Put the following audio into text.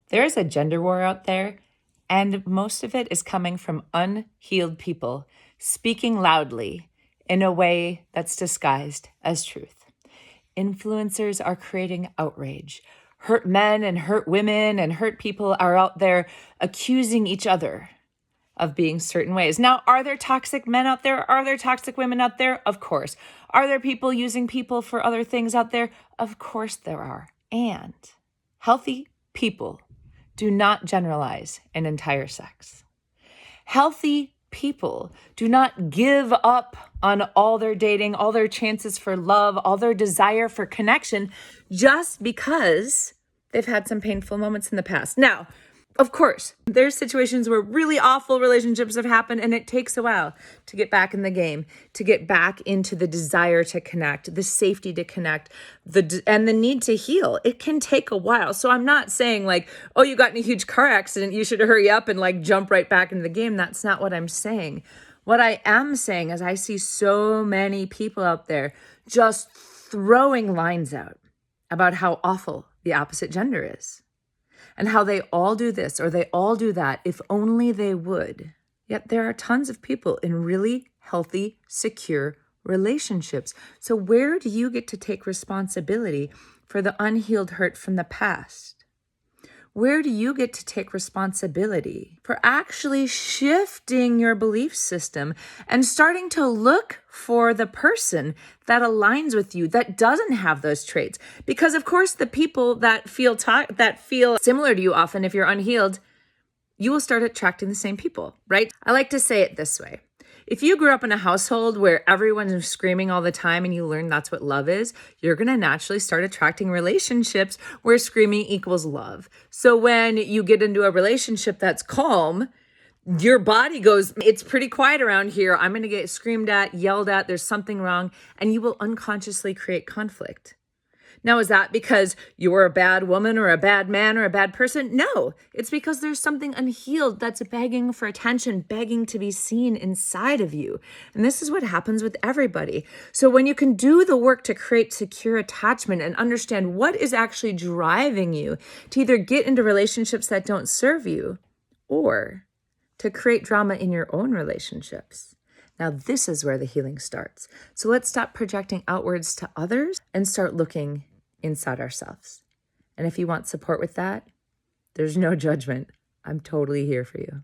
There is a gender war out there, and most of it is coming from unhealed people speaking loudly in a way that's disguised as truth. Influencers are creating outrage. Hurt men and hurt women and hurt people are out there accusing each other of being certain ways. Now, are there toxic men out there? Are there toxic women out there? Of course. Are there people using people for other things out there? Of course there are. And healthy people do not generalize an entire sex. Healthy people do not give up on all their dating, all their chances for love, all their desire for connection just because they've had some painful moments in the past. Now, of course, there's situations where really awful relationships have happened and it takes a while to get back in the game, to get back into the desire to connect, the safety to connect, and the need to heal. It can take a while. So I'm not saying like, oh, you got in a huge car accident, you should hurry up and like jump right back into the game. That's not what I'm saying. What I am saying is I see so many people out there just throwing lines out about how awful the opposite gender is. And how they all do this or they all do that if only they would. Yet there are tons of people in really healthy, secure relationships. So where do you get to take responsibility for the unhealed hurt from the past? Where do you get to take responsibility for actually shifting your belief system and starting to look for the person that aligns with you, that doesn't have those traits? Because of course, the people that feel similar to you often, if you're unhealed, you will start attracting the same people, right? I like to say it this way. If you grew up in a household where everyone is screaming all the time and you learn that's what love is, you're going to naturally start attracting relationships where screaming equals love. So when you get into a relationship that's calm, your body goes, it's pretty quiet around here. I'm going to get screamed at, yelled at. There's something wrong. And you will unconsciously create conflict. Now, is that because you're a bad woman or a bad man or a bad person? No, it's because there's something unhealed that's begging for attention, begging to be seen inside of you. And this is what happens with everybody. So when you can do the work to create secure attachment and understand what is actually driving you to either get into relationships that don't serve you or to create drama in your own relationships. Now, this is where the healing starts. So let's stop projecting outwards to others and start looking inside ourselves. And if you want support with that, there's no judgment. I'm totally here for you.